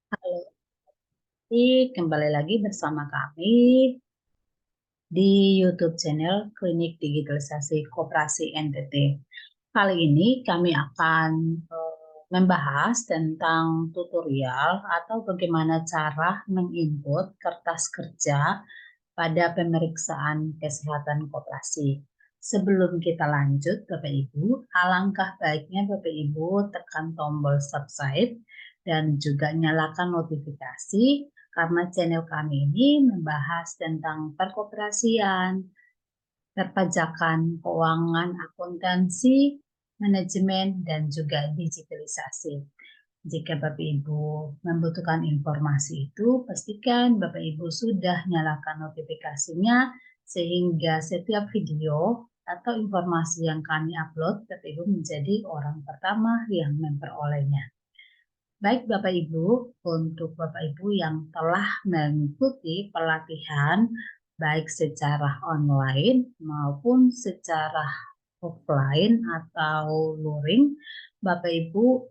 Halo, kembali lagi bersama kami di YouTube channel Klinik Digitalisasi Koperasi NTT. Kali ini kami akan membahas tentang tutorial atau bagaimana cara menginput kertas kerja pada pemeriksaan kesehatan koperasi. Sebelum kita lanjut, Bapak Ibu, alangkah baiknya Bapak Ibu tekan tombol subscribe dan juga nyalakan notifikasi karena channel kami ini membahas tentang perkoperasian, perpajakan, keuangan, akuntansi, manajemen, dan juga digitalisasi. Jika Bapak Ibu membutuhkan informasi itu, pastikan Bapak Ibu sudah nyalakan notifikasinya sehingga setiap video atau informasi yang kami upload, Bapak Ibu menjadi orang pertama yang memperolehnya. Baik Bapak Ibu, untuk Bapak Ibu yang telah mengikuti pelatihan baik secara online maupun secara offline atau luring, Bapak Ibu,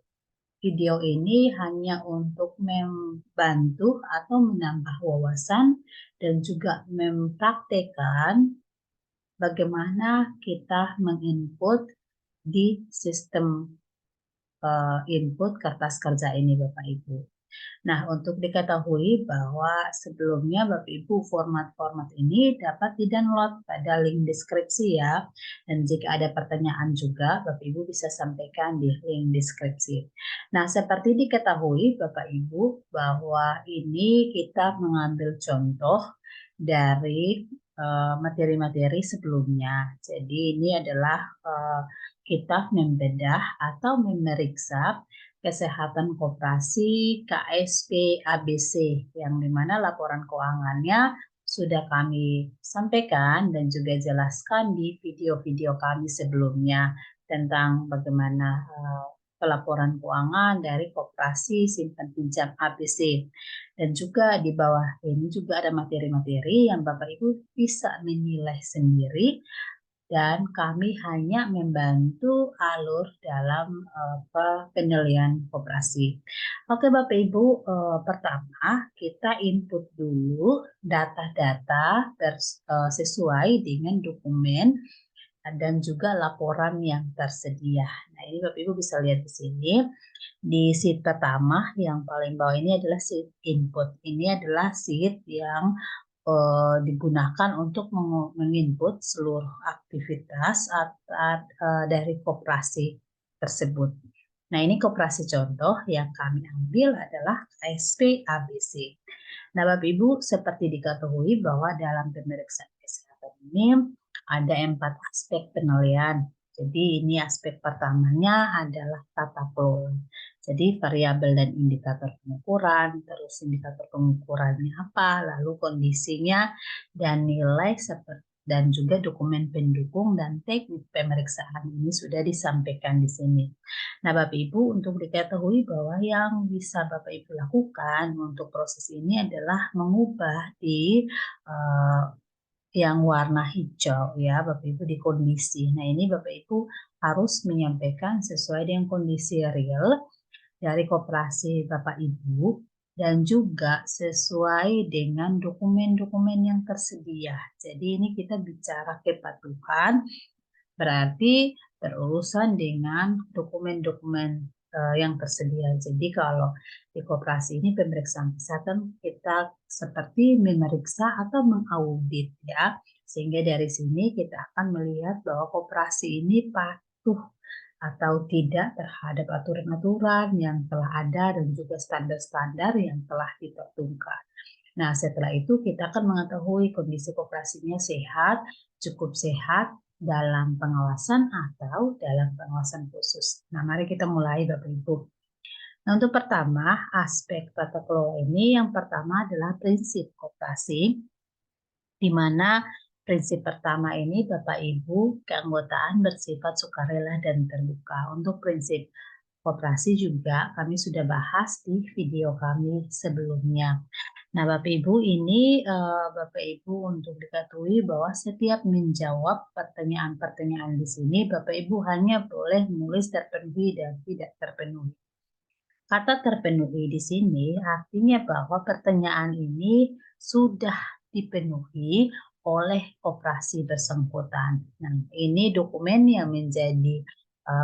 video ini hanya untuk membantu atau menambah wawasan dan juga mempraktekkan bagaimana kita menginput di sistem input kertas kerja ini Bapak Ibu. Nah, untuk diketahui bahwa sebelumnya Bapak Ibu format-format ini dapat di-download pada link deskripsi ya. Dan jika ada pertanyaan juga Bapak Ibu bisa sampaikan di link deskripsi. Nah, seperti diketahui Bapak Ibu bahwa ini kita mengambil contoh dari materi-materi sebelumnya. Jadi ini adalah kita membedah atau memeriksa kesehatan koperasi KSP ABC yang dimana laporan keuangannya sudah kami sampaikan dan juga jelaskan di video-video kami sebelumnya tentang bagaimana pelaporan keuangan dari koperasi simpan pinjam ABC. Dan juga di bawah ini juga ada materi-materi yang Bapak Ibu bisa menilai sendiri dan kami hanya membantu alur dalam penilaian koperasi. Oke Bapak Ibu, pertama kita input dulu data-data sesuai dengan dokumen dan juga laporan yang tersedia. Nah ini Bapak Ibu bisa lihat di sini. Di sheet pertama yang paling bawah ini adalah sheet input. Ini adalah sheet yang digunakan untuk menginput seluruh aktivitas dari koperasi tersebut. Nah, ini koperasi contoh yang kami ambil adalah KSP ABC. Nah, Bapak Ibu, seperti diketahui bahwa dalam pemeriksaan kesehatan ini ada 4 aspek penilaian. Jadi, ini aspek pertamanya adalah tata kelola. Jadi variabel dan indikator pengukuran, terus indikator pengukurannya apa, lalu kondisinya, dan nilai seperti dan juga dokumen pendukung dan teknik pemeriksaan ini sudah disampaikan di sini. Nah, Bapak Ibu, untuk diketahui bahwa yang bisa Bapak Ibu lakukan untuk proses ini adalah mengubah di yang warna hijau ya Bapak Ibu di kondisi. Nah, ini Bapak Ibu harus menyampaikan sesuai dengan kondisi real dari koperasi Bapak Ibu dan juga sesuai dengan dokumen-dokumen yang tersedia. Jadi ini kita bicara kepatuhan, berarti berurusan dengan dokumen-dokumen yang tersedia. Jadi kalau di koperasi ini pemeriksaan kesehatan kita seperti memeriksa atau mengaudit ya. Sehingga dari sini kita akan melihat bahwa koperasi ini patuh atau tidak terhadap aturan-aturan yang telah ada dan juga standar-standar yang telah ditentukan. Nah, setelah itu kita akan mengetahui kondisi koperasinya sehat, cukup sehat dalam pengawasan atau dalam pengawasan khusus. Nah, mari kita mulai Bapak Ibu. Nah, untuk pertama, aspek tata kelola ini yang pertama adalah prinsip koperasi, di mana prinsip pertama ini Bapak Ibu keanggotaan bersifat sukarela dan terbuka. Untuk prinsip koperasi juga kami sudah bahas di video kami sebelumnya. Nah, Bapak Ibu ini Bapak Ibu untuk diketahui bahwa setiap menjawab pertanyaan-pertanyaan di sini Bapak Ibu hanya boleh menulis terpenuhi dan tidak terpenuhi. Kata terpenuhi di sini artinya bahwa pertanyaan ini sudah dipenuhi oleh koperasi bersangkutan. Nah, ini dokumen yang menjadi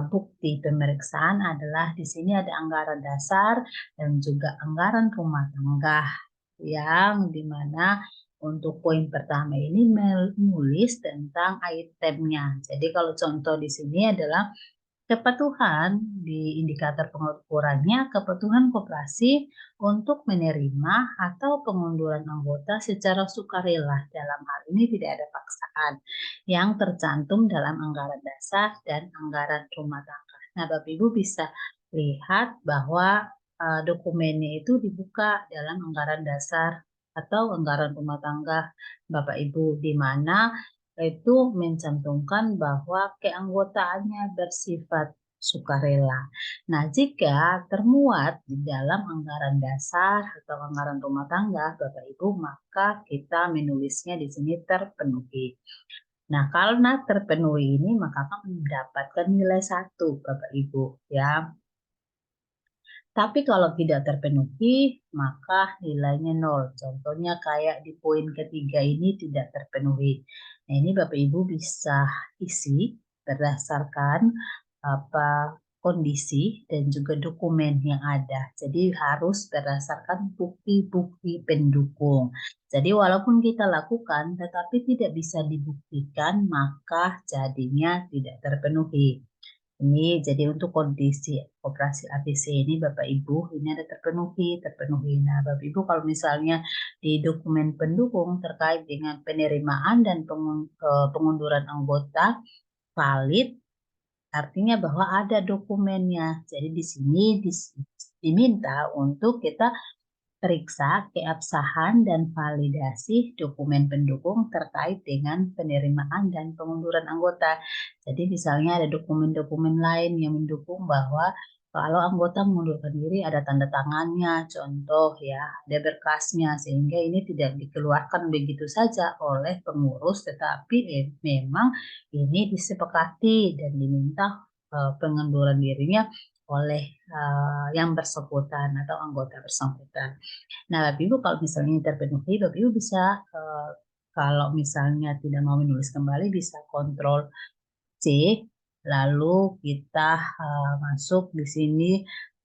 bukti pemeriksaan adalah di sini ada anggaran dasar dan juga anggaran rumah tangga yang dimana untuk poin pertama ini menulis tentang itemnya. Jadi kalau contoh di sini adalah kepatuhan di indikator pengukurannya, kepatuhan koperasi untuk menerima atau pengunduran anggota secara sukarela. Dalam hal ini tidak ada paksaan yang tercantum dalam anggaran dasar dan anggaran rumah tangga. Nah, Bapak Ibu bisa lihat bahwa dokumennya itu dibuka dalam anggaran dasar atau anggaran rumah tangga Bapak Ibu, di mana itu mencantumkan bahwa keanggotaannya bersifat sukarela. Nah, jika termuat di dalam anggaran dasar atau anggaran rumah tangga, Bapak Ibu, maka kita menulisnya di sini terpenuhi. Nah, karena terpenuhi ini, maka akan mendapatkan nilai 1, Bapak Ibu, ya. Tapi kalau tidak terpenuhi, maka nilainya 0. Contohnya kayak di poin ketiga ini tidak terpenuhi. Nah, ini Bapak Ibu bisa isi berdasarkan apa kondisi dan juga dokumen yang ada. Jadi harus berdasarkan bukti-bukti pendukung. Jadi walaupun kita lakukan tetapi tidak bisa dibuktikan, maka jadinya tidak terpenuhi. Ini jadi untuk kondisi operasi ABC ini Bapak Ibu ini ada terpenuhi. Nah, Bapak Ibu kalau misalnya di dokumen pendukung terkait dengan penerimaan dan pengunduran anggota valid, artinya bahwa ada dokumennya. Jadi di sini diminta untuk kita periksa keabsahan dan validasi dokumen pendukung terkait dengan penerimaan dan pengunduran anggota. Jadi misalnya ada dokumen-dokumen lain yang mendukung bahwa kalau anggota mengundurkan diri ada tanda tangannya, contoh ya, ada berkasnya, sehingga ini tidak dikeluarkan begitu saja oleh pengurus, tetapi memang ini disepakati dan diminta pengunduran dirinya oleh yang bersangkutan atau anggota bersangkutan. Nah, Bapak Ibu kalau misalnya terpenuhi, Bapak Ibu bisa kalau misalnya tidak mau menulis kembali bisa kontrol C, lalu kita masuk di sini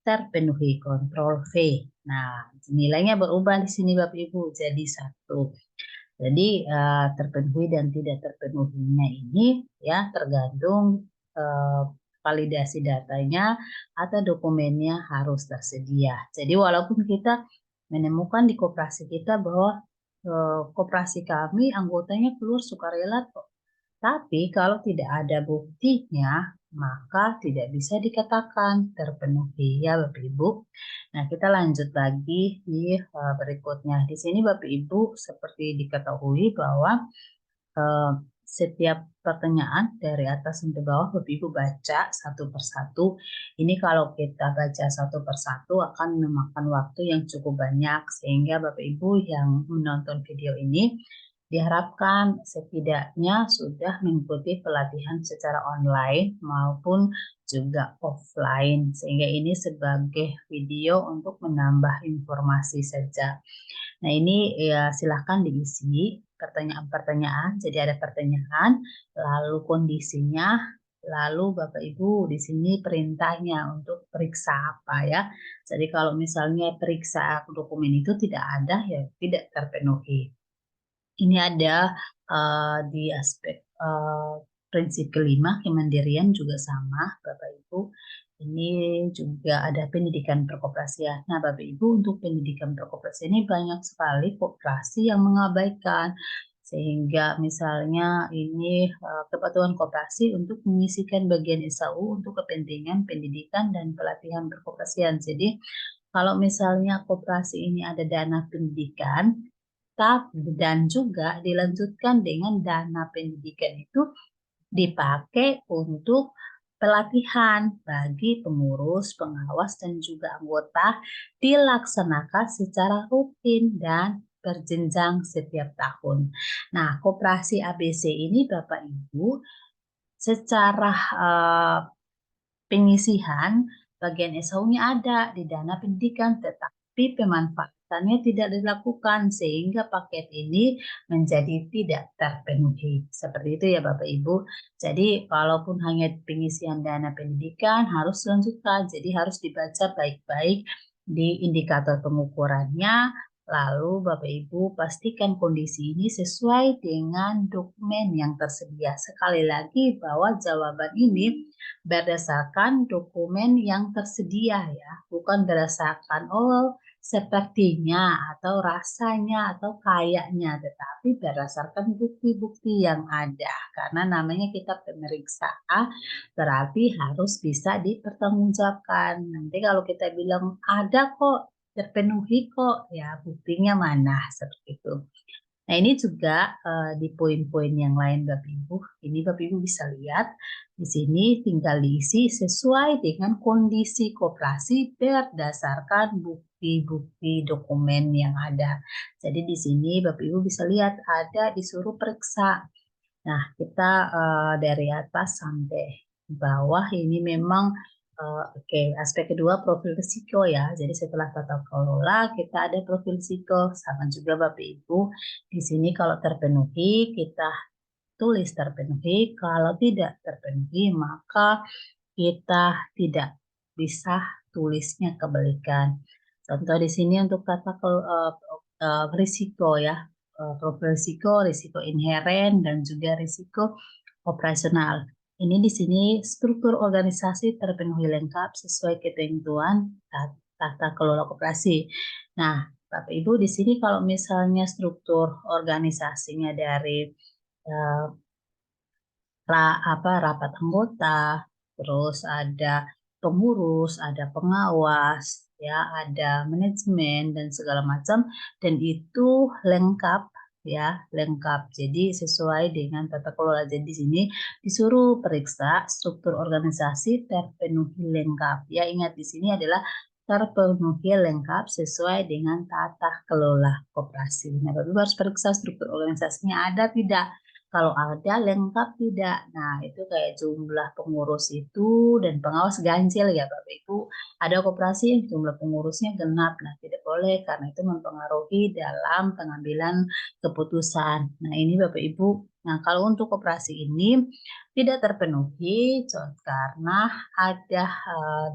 terpenuhi kontrol V. Nah, nilainya berubah di sini Bapak Ibu jadi 1. Jadi terpenuhi dan tidak terpenuhinya ini ya tergantung eh, validasi datanya atau dokumennya harus tersedia. Jadi walaupun kita menemukan di koperasi kita bahwa koperasi kami anggotanya keluar sukarela kok. Tapi kalau tidak ada buktinya, maka tidak bisa dikatakan terpenuhi ya Bapak Ibu. Nah, kita lanjut lagi di berikutnya. Di sini Bapak Ibu seperti diketahui bahwa eh, setiap pertanyaan dari atas sampai bawah Bapak Ibu baca satu persatu. Ini kalau kita baca satu persatu akan memakan waktu yang cukup banyak sehingga Bapak Ibu yang menonton video ini diharapkan setidaknya sudah mengikuti pelatihan secara online maupun juga offline sehingga ini sebagai video untuk menambah informasi saja. Nah, ini ya silahkan diisi pertanyaan-pertanyaan. Jadi ada pertanyaan, lalu kondisinya, lalu Bapak Ibu di sini perintahnya untuk periksa apa ya. Jadi kalau misalnya periksa dokumen itu tidak ada ya tidak terpenuhi. Ini ada di aspek prinsip kelima kemandirian juga sama Bapak Ibu. Ini juga ada pendidikan perkoperasian. Nah, Bapak Ibu untuk pendidikan perkoperasian ini banyak sekali koperasi yang mengabaikan sehingga misalnya ini kepatuhan koperasi untuk mengisikan bagian SAU untuk kepentingan pendidikan dan pelatihan perkoperasian. Jadi kalau misalnya koperasi ini ada dana pendidikan, dan juga dilanjutkan dengan dana pendidikan itu dipakai untuk pelatihan bagi pengurus, pengawas, dan juga anggota dilaksanakan secara rutin dan berjenjang setiap tahun. Nah, koperasi ABC ini Bapak Ibu secara pengisian bagian SHU-nya ada di dana pendidikan, tetapi pemanfaatannya tidak dilakukan sehingga paket ini menjadi tidak terpenuhi. Seperti itu ya Bapak Ibu. Jadi kalaupun hanya pengisian dana pendidikan harus dilanjutkan. Jadi harus dibaca baik-baik di indikator pengukurannya. Lalu Bapak Ibu pastikan kondisi ini sesuai dengan dokumen yang tersedia. Sekali lagi bahwa jawaban ini berdasarkan dokumen yang tersedia ya, bukan berdasarkan sepertinya atau rasanya atau kayaknya, tetapi berdasarkan bukti-bukti yang ada. Karena namanya kita pemeriksa, berarti harus bisa dipertanggungjawabkan. Nanti kalau kita bilang ada kok, terpenuhi kok, ya buktinya mana seperti itu. Nah, ini juga di poin-poin yang lain Bapak Ibu. Ini Bapak Ibu bisa lihat di sini tinggal diisi sesuai dengan kondisi koperasi berdasarkan bukti-bukti dokumen yang ada. Jadi di sini Bapak Ibu bisa lihat ada disuruh periksa. Nah, kita dari atas sampai bawah ini memang oke, aspek kedua profil risiko ya. Jadi setelah tata kelola kita ada profil risiko sama juga Bapak Ibu. Di sini kalau terpenuhi kita tulis terpenuhi, kalau tidak terpenuhi maka kita tidak bisa tulisnya kebalikan. Contoh di sini untuk risiko ya, profil risiko, risiko inheren dan juga risiko operasional. Ini di sini struktur organisasi terpenuhi lengkap sesuai ketentuan tata kelola koperasi. Nah, Bapak Ibu di sini kalau misalnya struktur organisasinya dari eh, rapat anggota, terus ada pengurus, ada pengawas, ya, ada manajemen dan segala macam, dan itu lengkap ya, lengkap. Jadi sesuai dengan tata kelola. Jadi di sini disuruh periksa struktur organisasi terpenuhi lengkap. Ya, ingat di sini adalah terpenuhi lengkap sesuai dengan tata kelola koperasi. Nah, Bapak Ibu harus periksa struktur organisasinya ada tidak. Kalau ada lengkap tidak. Nah, itu kayak jumlah pengurus itu dan pengawas ganjil ya Bapak Ibu. Ada koperasi yang jumlah pengurusnya genap. Nah, tidak boleh karena itu mempengaruhi dalam pengambilan keputusan. Nah, ini Bapak Ibu. Nah, kalau untuk koperasi ini tidak terpenuhi karena ada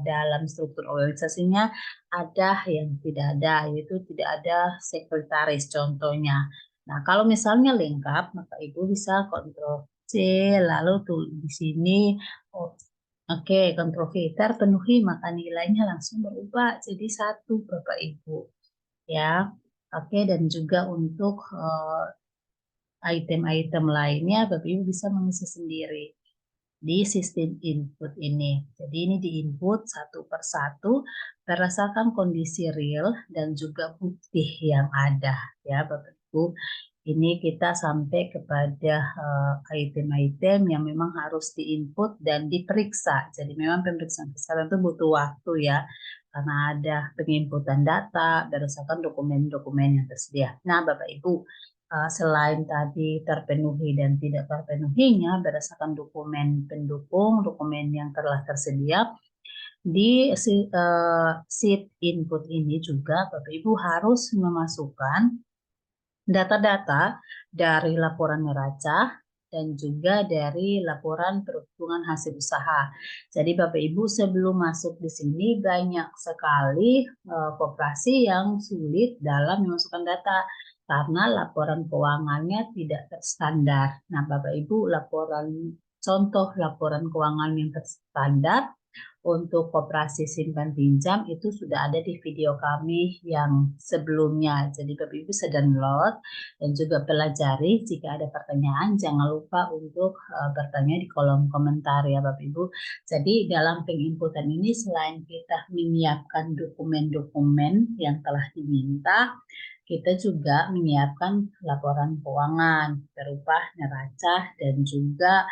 dalam struktur organisasinya ada yang tidak ada, yaitu tidak ada sekretaris contohnya. Nah, kalau misalnya lengkap, maka Ibu bisa Ctrl C, lalu tuh di sini, oh, oke, Ctrl V, terpenuhi, maka nilainya langsung berubah jadi 1, Bapak Ibu. Ya, oke, dan juga untuk item-item lainnya, Bapak Ibu bisa mengisi sendiri di sistem input ini. Jadi ini di input satu per satu berdasarkan kondisi real dan juga bukti yang ada ya Bapak Ibu. Ini kita sampai kepada item-item yang memang harus diinput dan diperiksa. Jadi memang pemeriksaan kesehatan itu butuh waktu ya karena ada penginputan data berdasarkan dokumen-dokumen yang tersedia. Nah, Bapak Ibu, selain tadi terpenuhi dan tidak terpenuhinya berdasarkan dokumen pendukung, dokumen yang telah tersedia, di sheet input ini juga Bapak Ibu harus memasukkan data-data dari laporan neraca dan juga dari laporan perhitungan hasil usaha. Jadi Bapak Ibu sebelum masuk di sini banyak sekali koperasi yang sulit dalam memasukkan data karena laporan keuangannya tidak terstandar. Nah, Bapak Ibu contoh laporan keuangan yang terstandar untuk koperasi simpan pinjam itu sudah ada di video kami yang sebelumnya. Jadi Bapak Ibu bisa download dan juga pelajari. Jika ada pertanyaan jangan lupa untuk bertanya di kolom komentar ya Bapak Ibu. Jadi dalam penginputan ini selain kita menyiapkan dokumen-dokumen yang telah diminta, kita juga menyiapkan laporan keuangan berupa neraca dan juga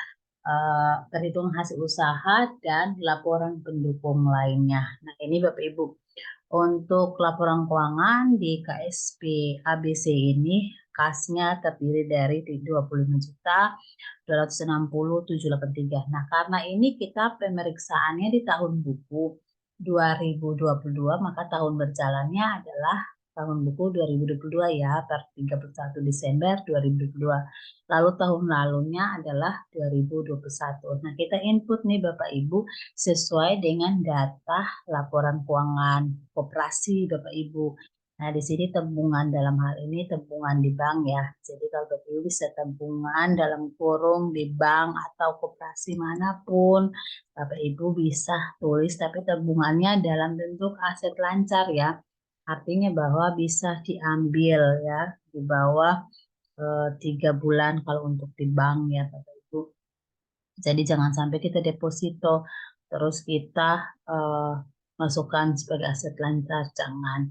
perhitungan hasil usaha dan laporan pendukung lainnya. Nah, ini Bapak Ibu. Untuk laporan keuangan di KSP ABC ini kasnya terdiri dari 25.260.783. Nah, karena ini kita pemeriksaannya di tahun buku, 2022, maka tahun berjalannya adalah tahun buku 2022 ya, per 31 Desember 2022. Lalu tahun lalunya adalah 2021. Nah, kita input nih Bapak Ibu sesuai dengan data laporan keuangan koperasi Bapak Ibu. Nah, di sini tabungan dalam hal ini tabungan di bank ya. Jadi kalau Bapak Ibu bisa tabungan dalam kurung di bank atau koperasi manapun, Bapak Ibu bisa tulis tapi tabungannya dalam bentuk aset lancar ya. Artinya bahwa bisa diambil ya di bawah 3 bulan kalau untuk di bank ya Bapak Ibu. Jadi jangan sampai kita deposito terus kita eh, masukkan sebagai aset lancar, jangan.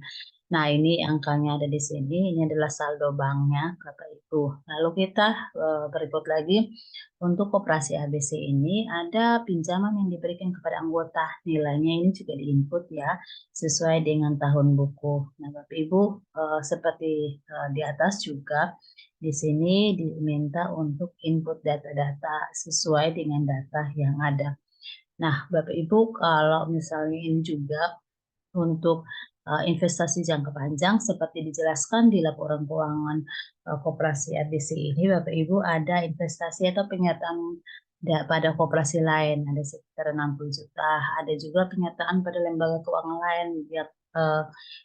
Nah, ini angkanya ada di sini. Ini adalah saldo banknya, Bapak Ibu. Lalu kita berikut lagi untuk koperasi ABC ini ada pinjaman yang diberikan kepada anggota. Nilainya ini juga diinput ya, sesuai dengan tahun buku. Nah, Bapak Ibu seperti di atas juga di sini diminta untuk input data-data sesuai dengan data yang ada. Nah, Bapak Ibu, kalau misalnya ini juga untuk investasi jangka panjang seperti dijelaskan di laporan keuangan koperasi ABC ini, Bapak Ibu ada investasi atau penyertaan pada koperasi lain ada sekitar 60 juta, ada juga penyertaan pada lembaga keuangan lain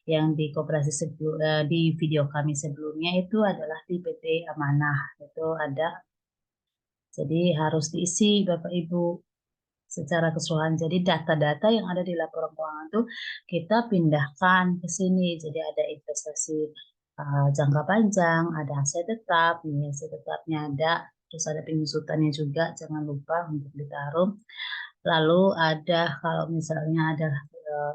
yang di koperasi di video kami sebelumnya itu adalah di PT Amanah, itu ada. Jadi harus diisi Bapak Ibu secara keseluruhan. Jadi data-data yang ada di laporan keuangan itu kita pindahkan ke sini. Jadi ada investasi jangka panjang, ada aset tetap, nih aset tetapnya ada, terus ada penyusutannya juga, jangan lupa untuk ditaruh. Lalu ada kalau misalnya ada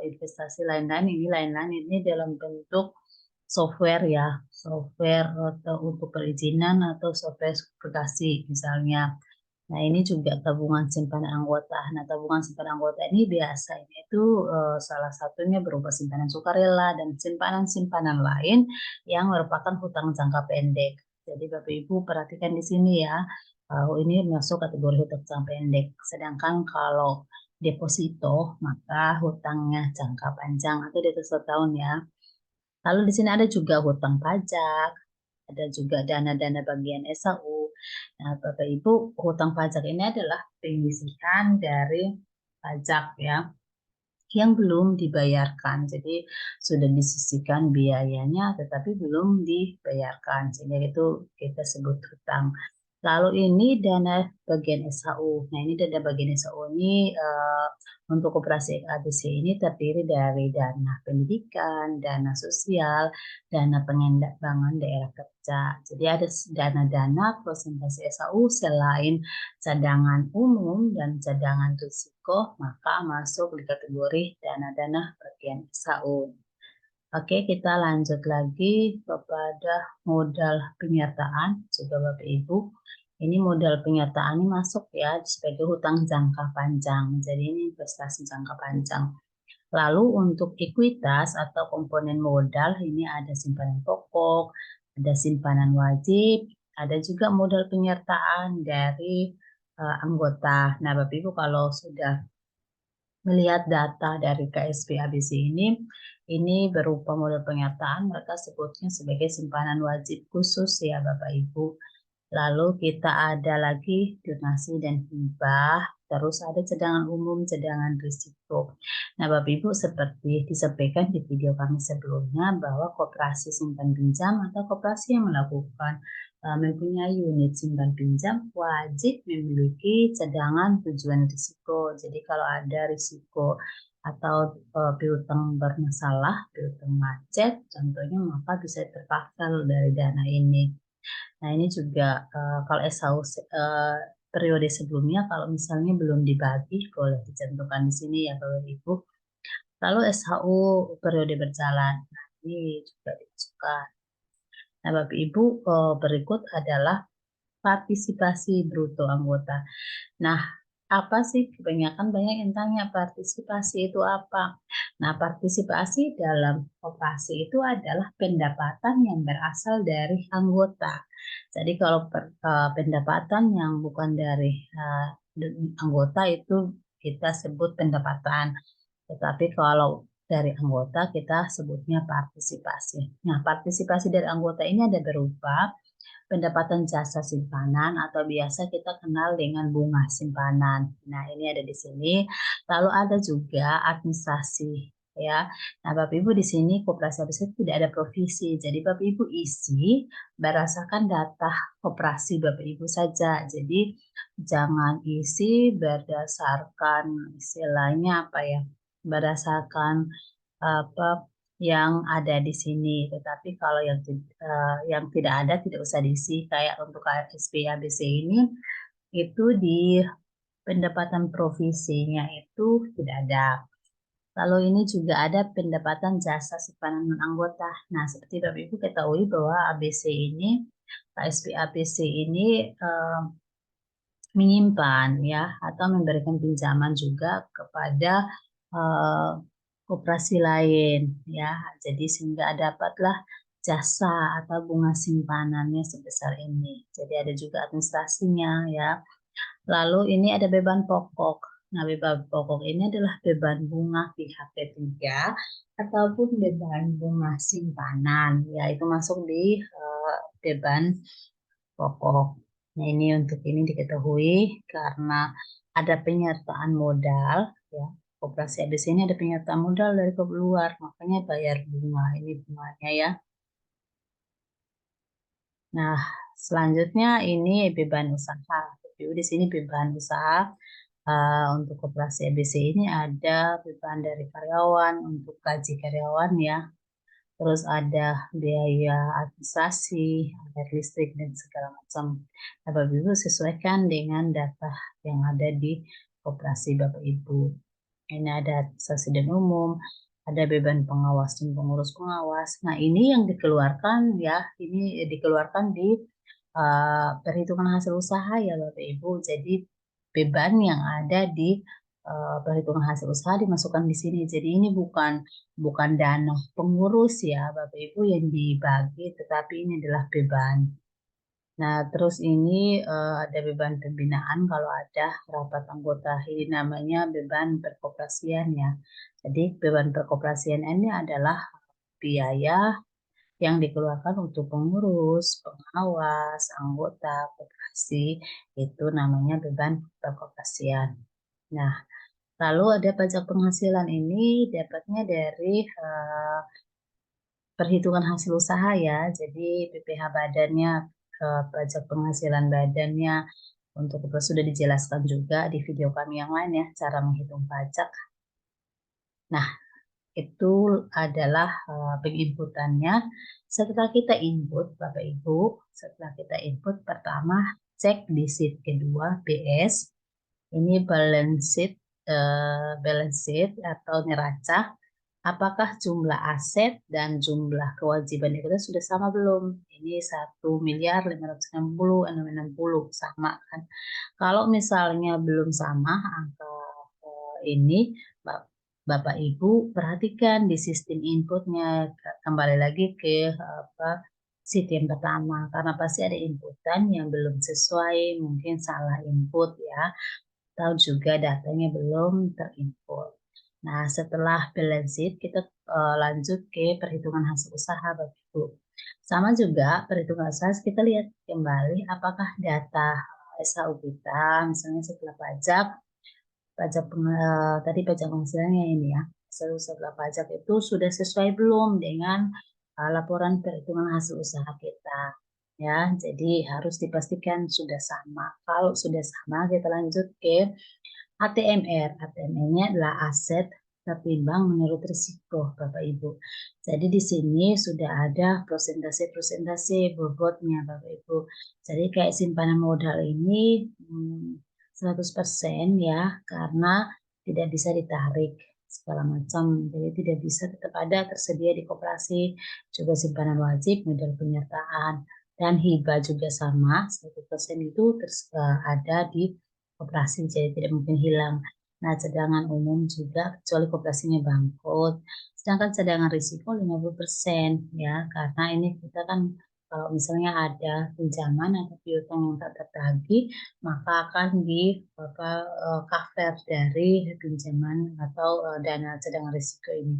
investasi lain-lain, ini lain-lain ini dalam bentuk software ya, software atau untuk perizinan atau software verifikasi misalnya. Nah, ini juga tabungan simpanan anggota. Nah, tabungan simpanan anggota ini biasanya itu salah satunya berupa simpanan sukarela dan simpanan-simpanan lain yang merupakan hutang jangka pendek. Jadi, Bapak Ibu perhatikan di sini ya, ini masuk kategori hutang jangka pendek. Sedangkan kalau deposito, maka hutangnya jangka panjang atau di atas 1 tahun ya. Lalu di sini ada juga hutang pajak, ada juga dana-dana bagian SAU. Nah, Bapak Ibu, hutang pajak ini adalah penyisihan dari pajak ya yang belum dibayarkan. Jadi sudah disisihkan biayanya tetapi belum dibayarkan. Sehingga itu kita sebut hutang. Lalu ini dana bagian SHU. Nah, ini dana bagian SHU ini untuk koperasi ABC ini terdiri dari dana pendidikan, dana sosial, dana pengembangan daerah kerja. Jadi ada dana-dana presentasi SHU selain cadangan umum dan cadangan risiko, maka masuk di kategori dana-dana bagian SHU. Oke, kita lanjut lagi kepada modal penyertaan, juga Bapak Ibu. Ini modal penyertaan ini masuk ya sebagai hutang jangka panjang. Jadi ini investasi jangka panjang. Lalu untuk ekuitas atau komponen modal ini ada simpanan pokok, ada simpanan wajib, ada juga modal penyertaan dari anggota. Nah, Bapak Ibu kalau sudah melihat data dari KSP ABC ini berupa modal penyertaan, mereka sebutnya sebagai simpanan wajib khusus ya Bapak Ibu. Lalu kita ada lagi donasi dan hibah, terus ada cadangan umum, cadangan risiko. Nah, Bapak Ibu seperti disampaikan di video kami sebelumnya bahwa koperasi simpan pinjam atau koperasi yang melakukan mempunyai unit simpan pinjam wajib memiliki cadangan tujuan risiko. Jadi kalau ada risiko atau piutang bermasalah, piutang macet, contohnya maka bisa terpaksa dari dana ini. Nah, ini juga kalau SHU periode sebelumnya, kalau misalnya belum dibagi, boleh dicantumkan di sini ya Bapak Ibu. Lalu SHU periode berjalan, nah ini juga dimasukkan. Nah, Bapak Ibu, berikut adalah partisipasi bruto anggota. Nah, apa sih? Kebanyakan banyak yang tanya partisipasi itu apa? Nah, partisipasi dalam koperasi itu adalah pendapatan yang berasal dari anggota. Jadi kalau pendapatan yang bukan dari anggota itu kita sebut pendapatan. Tetapi kalau dari anggota kita sebutnya partisipasi. Nah, partisipasi dari anggota ini ada berupa pendapatan jasa simpanan atau biasa kita kenal dengan bunga simpanan. Nah, ini ada di sini. Lalu ada juga administrasi ya. Nah, Bapak Ibu di sini koperasi ABCD tidak ada provisi. Jadi Bapak Ibu isi berdasarkan data koperasi Bapak Ibu saja. Jadi jangan isi berdasarkan istilahnya apa ya? Berdasarkan apa yang ada di sini. Tetapi kalau yang tidak ada tidak usah diisi. Kayak untuk KSP ABC ini itu di pendapatan provisinya itu tidak ada. Lalu ini juga ada pendapatan jasa simpanan non-anggota. Nah, seperti Bapak Ibu ketahui bahwa ABC ini, KSP ABC ini menyimpan ya atau memberikan pinjaman juga kepada eh, koperasi lain ya. Jadi sehingga dapatlah jasa atau bunga simpanannya sebesar ini. Jadi ada juga administrasinya ya. Lalu ini ada beban pokok. Nah, beban pokok ini adalah beban bunga pihak ketiga ataupun beban bunga simpanan ya, itu masuk di beban pokok. Nah, ini untuk ini diketahui karena ada penyertaan modal ya. Koperasi ABC ini ada penyertaan modal dari luar, makanya bayar bunga. Ini bunganya ya. Nah, selanjutnya ini beban usaha. Jadi di sini beban usaha untuk koperasi ABC ini ada beban dari karyawan untuk gaji karyawan ya. Terus ada biaya administrasi, air listrik, dan segala macam. Nah, Bapak Ibu sesuaikan dengan data yang ada di koperasi Bapak Ibu. Ini ada administrasi dan umum, ada beban pengawas dan pengurus pengawas. Nah, ini yang dikeluarkan ya, ini dikeluarkan di perhitungan hasil usaha ya Bapak Ibu. Jadi beban yang ada di perhitungan hasil usaha dimasukkan di sini. Jadi ini bukan dana pengurus ya Bapak Ibu yang dibagi, tetapi ini adalah beban. Nah, terus ini ada beban pembinaan kalau ada rapat anggota. Ini namanya beban perkoperasian ya. Jadi beban perkoperasian ini adalah biaya yang dikeluarkan untuk pengurus, pengawas, anggota koperasi, itu namanya beban perkoperasian. Nah, lalu ada pajak penghasilan ini dapatnya dari perhitungan hasil usaha ya. Jadi PPh badannya, pajak penghasilan badannya untuk sudah dijelaskan juga di video kami yang lain ya, cara menghitung pajak. Nah, itu adalah penginputannya. Setelah kita input, Bapak Ibu, setelah kita input pertama cek di sheet kedua BS. Ini balance sheet atau neraca. Apakah jumlah aset dan jumlah kewajiban kita sudah sama belum? Ini 1.560.660 sama kan? Kalau misalnya belum sama angka ini, Bapak Ibu perhatikan di sistem inputnya, kembali lagi ke apa sheet yang pertama karena pasti ada inputan yang belum sesuai, mungkin salah input ya, atau juga datanya belum terinput. Nah, setelah balance sheet kita lanjut ke perhitungan hasil usaha Bapak Ibu. Sama juga perhitungan usaha kita lihat kembali apakah data SHU kita misalnya setelah pajak tadi pajak penghasilannya ini ya, setelah pajak itu sudah sesuai belum dengan laporan perhitungan hasil usaha kita ya. Jadi harus dipastikan sudah sama. Kalau sudah sama kita lanjut ke ATMR. ATMR-nya adalah aset tertimbang menurut risiko Bapak Ibu. Jadi di sini sudah ada prosentase bobotnya Bapak Ibu. Jadi kayak simpanan modal ini 100% ya, karena tidak bisa ditarik segala macam. Jadi tidak bisa, tetap ada tersedia di koperasi, juga simpanan wajib, modal penyertaan, dan hibah juga sama, 100% itu ada di koperasi, jadi tidak mungkin hilang. Nah, cadangan umum juga kecuali koperasinya bangkrut. Sedangkan cadangan risiko 50% ya, karena ini kita kan Kalau misalnya ada pinjaman atau piutang yang tak tertagih, maka akan di cover dari pinjaman atau dana cadangan risiko ini.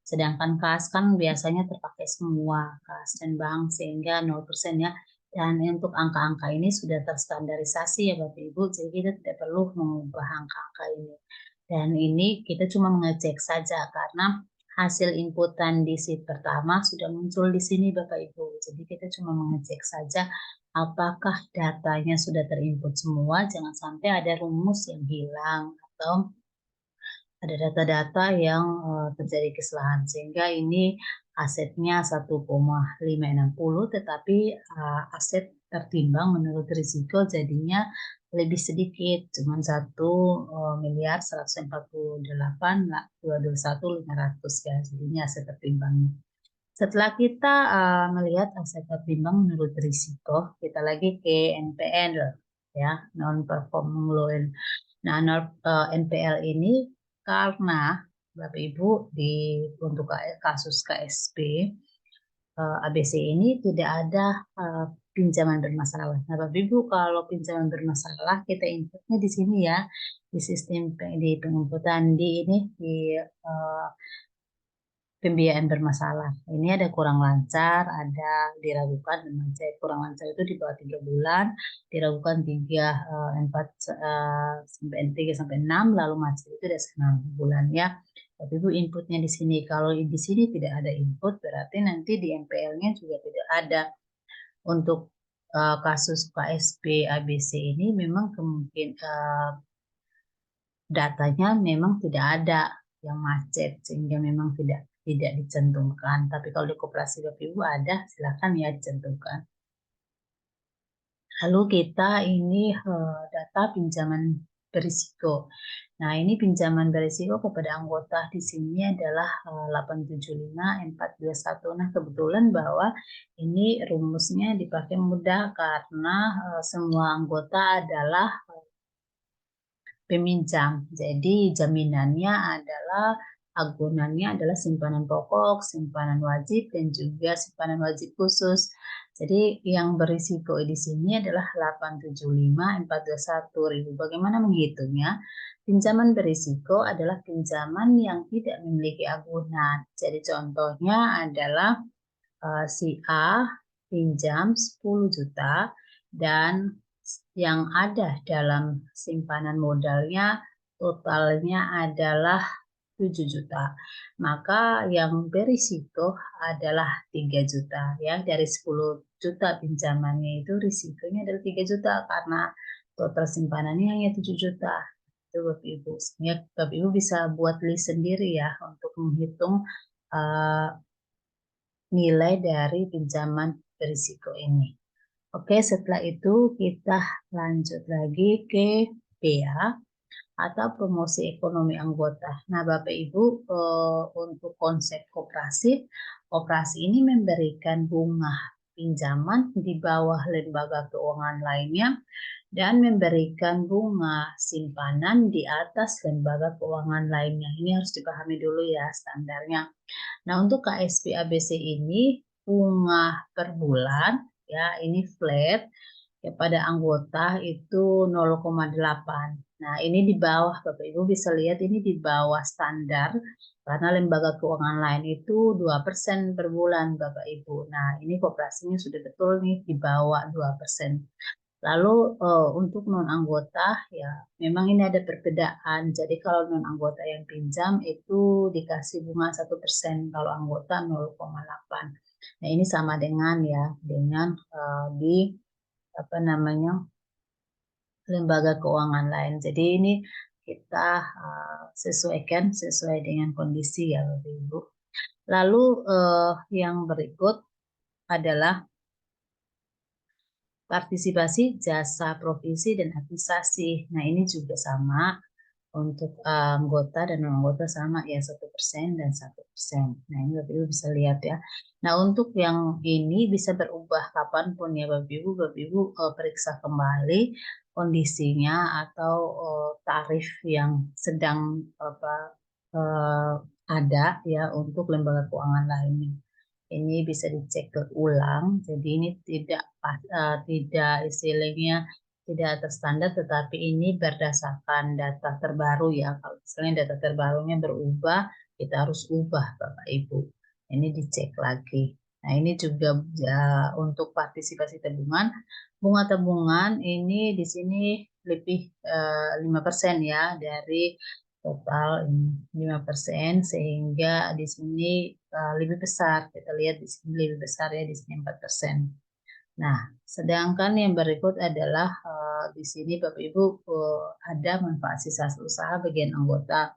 Sedangkan kas kan biasanya terpakai semua, kas dan bank, sehingga 0% ya. Dan untuk angka-angka ini sudah terstandarisasi ya Bapak Ibu, jadi kita tidak perlu mengubah angka-angka ini. Dan ini kita cuma mengecek saja karena hasil inputan di sheet pertama sudah muncul di sini Bapak Ibu. Jadi kita cuma mengecek saja apakah datanya sudah terinput semua, jangan sampai ada rumus yang hilang atau ada data-data yang terjadi kesalahan sehingga ini asetnya 1,560 tetapi aset tertimbang menurut risiko jadinya lebih sedikit, cuma 1.148.221.500 ya, jadinya aset tertimbangnya. Setelah kita melihat aset tertimbang menurut risiko, kita lagi ke NPL ya, non performing loan. Nah, NPL ini karena Bapak Ibu untuk kasus KSP ABC ini tidak ada pinjaman bermasalah. Nah, Bapak Ibu kalau pinjaman bermasalah kita inputnya di sini ya, di sistem di penginputan di ini di pembiayaan bermasalah. Ini ada kurang lancar, ada diragukan dan macet. Kurang lancar itu di bawah 3 bulan, diragukan 4 sampai 3 sampai 6, lalu macet itu ada 6 bulan ya. Tapi Ibu inputnya di sini. Kalau di sini tidak ada input, berarti nanti di NPL-nya juga tidak ada. Untuk kasus KSP ABC ini memang datanya memang tidak ada yang macet sehingga memang tidak dicantumkan. Tapi kalau di koperasi Bapak Ibu ada, silakan ya dicantumkan. Lalu kita ini data pinjaman berisiko. Nah, ini pinjaman berisiko kepada anggota di sini adalah 875.421. Nah, kebetulan bahwa ini rumusnya dipakai mudah karena semua anggota adalah peminjam. Jadi jaminannya adalah agunannya adalah simpanan pokok, simpanan wajib, dan juga simpanan wajib khusus. Jadi yang berisiko di sini adalah 875.421.000. Bagaimana menghitungnya? Pinjaman berisiko adalah pinjaman yang tidak memiliki agunan. Jadi contohnya adalah si A pinjam 10 juta dan yang ada dalam simpanan modalnya totalnya adalah 7 juta. Maka yang berisiko adalah 3 juta ya. Dari 10 juta pinjamannya itu risikonya adalah 3 juta karena total simpanannya hanya 7 juta. Itu Bapak Ibu. Sehingga Bapak Ibu bisa buat list sendiri ya untuk menghitung nilai dari pinjaman berisiko ini. Oke, setelah itu kita lanjut lagi ke PA atau promosi ekonomi anggota. Nah, Bapak Ibu, untuk konsep koperasi ini memberikan bunga pinjaman di bawah lembaga keuangan lainnya dan memberikan bunga simpanan di atas lembaga keuangan lainnya. Ini harus dipahami dulu ya standarnya. Nah, untuk KSP ABC ini bunga per bulan ya, ini flat kepada anggota itu 0,8. Nah, ini di bawah Bapak Ibu bisa lihat ini di bawah standar karena lembaga keuangan lain itu 2% per bulan Bapak Ibu. Nah, ini koperasinya sudah betul nih di bawah 2%. Lalu untuk non anggota ya memang ini ada perbedaan. Jadi kalau non anggota yang pinjam itu dikasih bunga 1%, kalau anggota 0,8. Nah ini sama dengan ya dengan di apa namanya lembaga keuangan lain. Jadi ini kita sesuaikan sesuai dengan kondisi ya Bapak Ibu. Lalu yang berikut adalah partisipasi jasa provisi dan administrasi. Nah, ini juga sama untuk anggota dan non-anggota sama ya 1% dan 1%. Nah, ini Bapak Ibu bisa lihat ya. Nah, untuk yang ini bisa berubah kapanpun ya Bapak Ibu periksa kembali kondisinya atau tarif yang sedang ada ya untuk lembaga keuangan lainnya. Ini bisa dicek ulang. Jadi ini tidak istilahnya tidak terstandar, tetapi ini berdasarkan data terbaru ya. Kalau misalnya data terbarunya berubah, kita harus ubah Bapak Ibu. Ini dicek lagi. Nah, ini juga untuk partisipasi tabungan. Bunga tabungan ini di sini lebih 5% ya dari total 5%, sehingga di sini lebih besar. Kita lihat di sini lebih besar ya, di sini 4%. Nah, sedangkan yang berikut adalah di sini Bapak Ibu ada manfaat sisa usaha bagian anggota.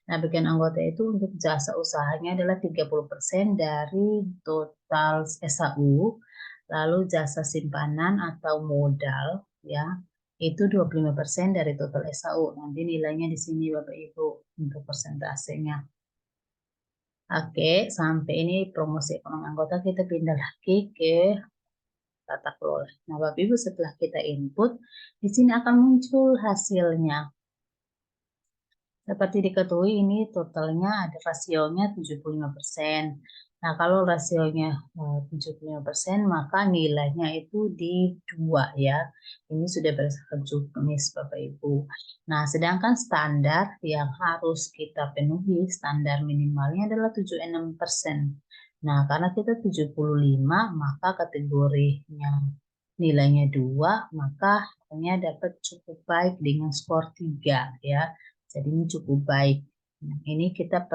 Nah, bagian anggota itu untuk jasa usahanya adalah 30% dari total SAU, lalu jasa simpanan atau modal ya, itu 25% dari total SAU. Nanti nilainya di sini Bapak Ibu untuk persentasenya. Oke, sampai ini promosi ekonomi anggota, kita pindah lagi ke tata kelola. Nah, Bapak Ibu setelah kita input, di sini akan muncul hasilnya. Seperti diketahui ini totalnya ada rasionya 75%. Nah, kalau rasionya 75%, maka nilainya itu di 2 ya. Ini sudah berdasarkan juknis Bapak Ibu. Nah, sedangkan standar yang harus kita penuhi, standar minimalnya adalah 76%. Nah, karena kita 75, maka kategorinya nilainya 2, maka hanya dapat cukup baik dengan skor 3 ya. Jadi ini cukup baik. Nah, ini kita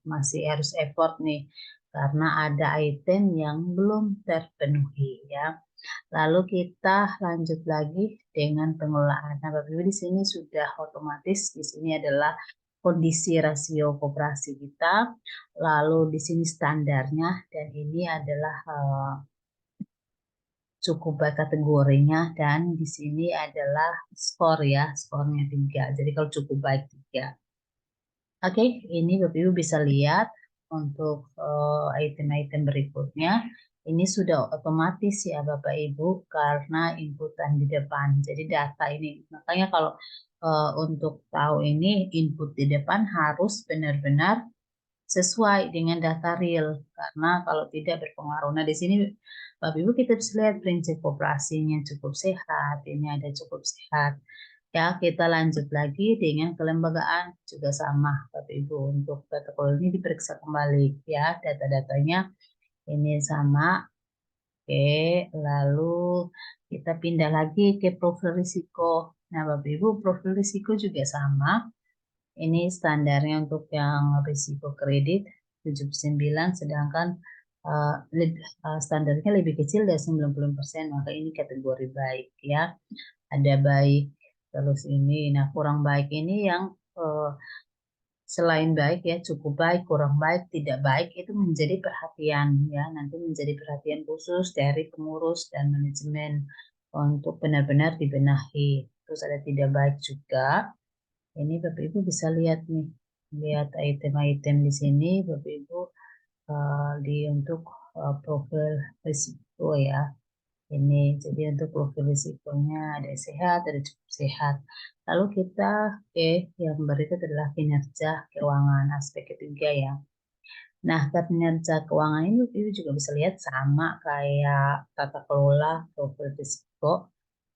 masih harus effort nih, karena ada item yang belum terpenuhi ya. Lalu kita lanjut lagi dengan pengelolaan. Nah, Bapak Ibu di sini sudah otomatis, di sini adalah kondisi rasio koperasi kita. Lalu di sini standarnya, dan ini adalah cukup baik kategorinya, dan di sini adalah skor ya, skornya 3. Jadi kalau cukup baik 3. Oke, ini Bapak Ibu bisa lihat untuk item-item berikutnya. Ini sudah otomatis ya Bapak Ibu, karena inputan di depan. Jadi data ini, makanya kalau untuk tahu ini input di depan harus benar-benar sesuai dengan data real, karena kalau tidak berpengaruh. Nah, di sini Bapak Ibu kita bisa lihat prinsip operasinya cukup sehat, ini ada cukup sehat. Ya, kita lanjut lagi dengan kelembagaan, juga sama Bapak Ibu, untuk data kelola ini diperiksa kembali ya, data-datanya ini sama. Oke, lalu kita pindah lagi ke profil risiko. Nah, Bapak Ibu, profil risiko juga sama. Ini standarnya untuk yang risiko kredit 79, sedangkan standarnya lebih kecil dari 90%, maka ini kategori baik ya. Ada baik, terus ini, nah kurang baik ini yang selain baik ya, cukup baik, kurang baik, tidak baik, itu menjadi perhatian ya, nanti menjadi perhatian khusus dari pengurus dan manajemen untuk benar-benar dibenahi. Terus ada tidak baik juga. Ini Bapak Ibu bisa lihat nih, lihat item-item di sini Bapak Ibu, di untuk profil risiko ya. Ini jadi untuk profil risikonya ada sehat, ada cukup sehat. Lalu kita yang berikut adalah kinerja keuangan, aspek ketiga ya. Nah, kinerja keuangan ini Ibu juga bisa lihat sama kayak tata kelola profil risiko,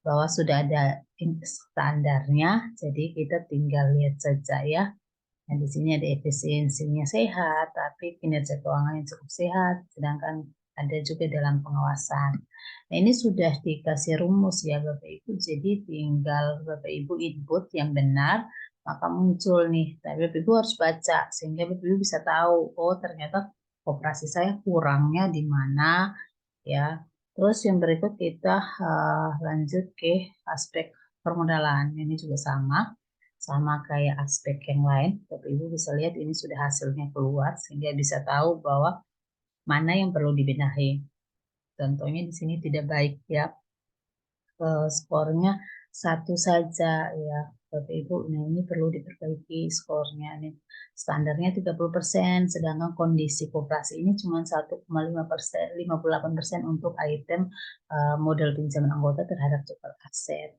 bahwa sudah ada standarnya, jadi kita tinggal lihat saja ya. Nah, di sini ada efisiensinya sehat, tapi kinerja keuangan yang cukup sehat, sedangkan ada juga dalam pengawasan. Nah, ini sudah dikasih rumus ya Bapak Ibu, jadi tinggal Bapak Ibu input yang benar, maka muncul nih. Tapi Bapak Ibu harus baca, sehingga Bapak Ibu bisa tahu, oh ternyata koperasi saya kurangnya di mana ya. Terus yang berikut kita lanjut ke aspek permodalan. Ini juga sama kayak aspek yang lain. Bapak Ibu bisa lihat ini sudah hasilnya keluar, sehingga bisa tahu bahwa mana yang perlu dibenahi. Contohnya di sini tidak baik ya, skornya 1 saja ya Bapak Ibu. Nah, ini perlu diperbaiki skornya nih. Standarnya 30%, sedangkan kondisi koperasi ini cuma 1,5%, 58% untuk item modal pinjaman anggota terhadap total aset.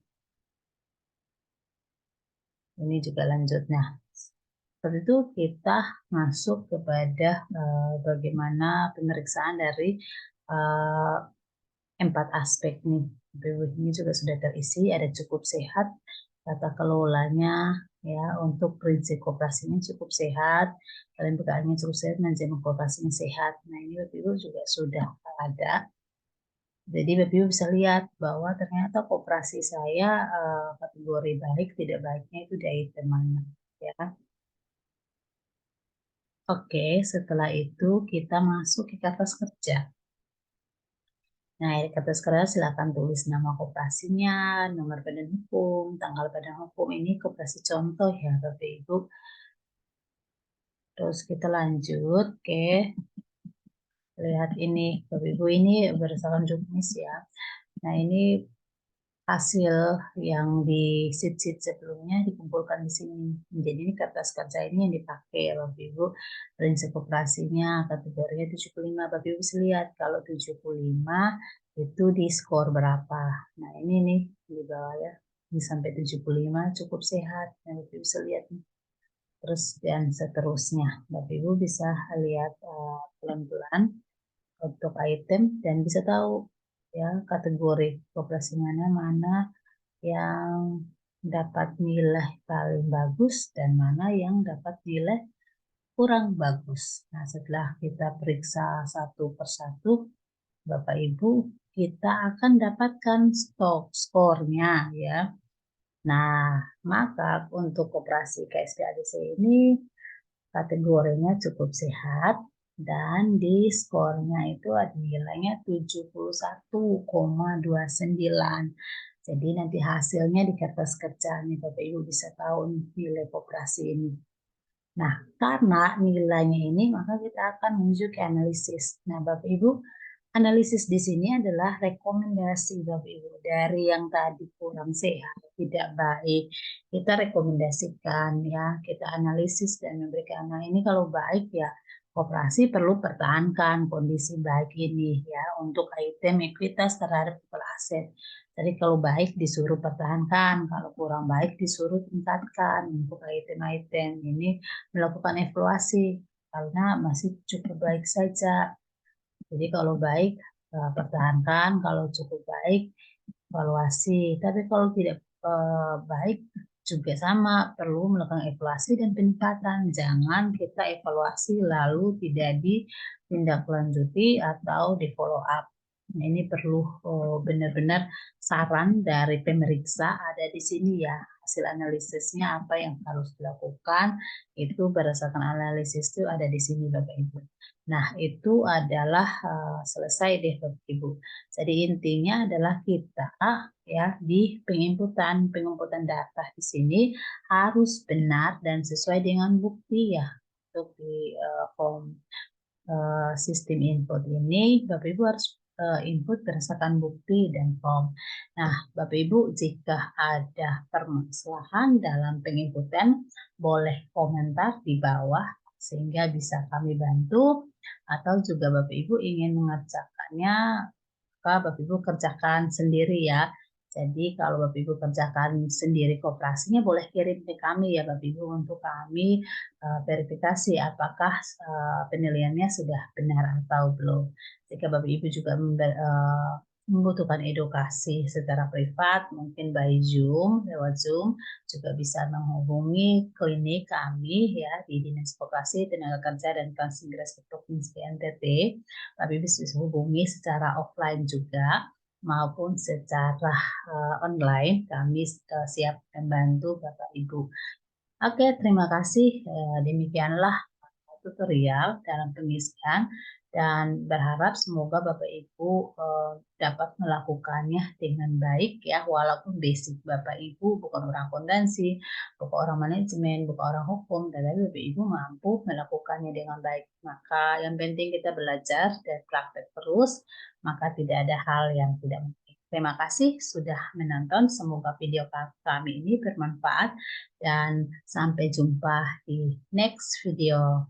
Ini juga lanjut. Nah, seperti itu kita masuk kepada bagaimana pemeriksaan dari 4 aspek nih. Ini juga sudah terisi, ada cukup sehat, tata kelolanya, ya, untuk prinsip koperasinya cukup sehat, kalian pekerjaannya cukup sehat, manajemen koperasinya sehat. Nah, ini Bapak Ibu juga sudah ada. Jadi Bapak Ibu bisa lihat bahwa ternyata koperasi saya kategori baik, tidak baiknya itu di item mana, ya. Oke, setelah itu kita masuk ke kertas kerja. Nah, di kertas kerja silakan tulis nama koperasinya, nomor badan hukum, tanggal badan hukum. Ini koperasi contoh ya, Bapak Ibu. Terus kita lanjut ke lihat ini, Bapak Ibu, ini berdasarkan juknis ya. Nah, ini hasil yang di sheet-sheet sebelumnya dikumpulkan di sini. Jadi ini kertas kerja ini yang dipakai ya Bapak Ibu. Prinsip operasinya kategorinya 75. Bapak Ibu bisa lihat kalau 75 itu di skor berapa. Nah, ini nih di bawah ya. Ini sampai 75 cukup sehat. Nah, Bapak Ibu bisa lihat nih. Terus dan seterusnya. Bapak Ibu bisa lihat pelan-pelan untuk item dan bisa tahu ya kategori operasi mana yang dapat nilai paling bagus dan mana yang dapat nilai kurang bagus. Nah, setelah kita periksa satu persatu, Bapak Ibu, kita akan dapatkan skornya ya. Nah, maka untuk koperasi KSP ADC ini kategorinya cukup sehat dan di skornya itu ada nilainya 71,29. Jadi nanti hasilnya di kertas kerja nih Bapak Ibu bisa tahu nilai koperasi ini. Nah, karena nilainya ini maka kita akan menuju ke analisis. Nah, Bapak Ibu, analisis di sini adalah rekomendasi Bapak Ibu dari yang tadi kurang sehat, tidak baik. Kita rekomendasikan ya, kita analisis dan memberikan. Nah, ini kalau baik ya, koperasi perlu pertahankan kondisi baik ini ya untuk item ekuitas terhadap aset. Jadi kalau baik disuruh pertahankan, kalau kurang baik disuruh tingkatkan untuk item-item ini melakukan evaluasi karena masih cukup baik saja. Jadi kalau baik pertahankan, kalau cukup baik evaluasi. Tapi kalau tidak baik juga sama, perlu melakukan evaluasi dan peningkatan. Jangan kita evaluasi lalu tidak ditindaklanjuti atau di follow up. Nah, ini perlu benar-benar saran dari pemeriksa ada di sini ya. Hasil analisisnya apa yang harus dilakukan itu berdasarkan analisis itu ada di sini Bapak Ibu. Nah, itu adalah selesai deh Bapak Ibu. Jadi intinya adalah kita ya di penginputan data di sini harus benar dan sesuai dengan bukti ya untuk di form sistem input ini Bapak Ibu harus input berdasarkan bukti dan form. Nah, Bapak Ibu jika ada permasalahan dalam penginputan boleh komentar di bawah sehingga bisa kami bantu atau juga Bapak Ibu ingin mengerjakannya maka Bapak Ibu kerjakan sendiri ya. Jadi kalau Bapak Ibu kerjakan sendiri koperasinya boleh kirim ke kami ya Bapak Ibu untuk kami verifikasi apakah penilaiannya sudah benar atau belum. Jika Bapak Ibu juga membutuhkan edukasi secara privat, mungkin by Zoom, lewat Zoom, juga bisa menghubungi klinik kami ya di Dinas Koperasi Tenaga Kerja dan Transmigrasi Provinsi NTT. Tapi bisa hubungi secara offline juga maupun secara online. Kami siap membantu Bapak Ibu. Oke, terima kasih. Demikianlah tutorial dalam pengisian dan berharap semoga Bapak Ibu dapat melakukannya dengan baik ya walaupun basic Bapak Ibu bukan orang akuntansi, bukan orang manajemen, bukan orang hukum, tetapi Bapak Ibu mampu melakukannya dengan baik. Maka yang penting kita belajar dan praktek terus, maka tidak ada hal yang tidak mungkin. Terima kasih sudah menonton. Semoga video kami ini bermanfaat dan sampai jumpa di next video.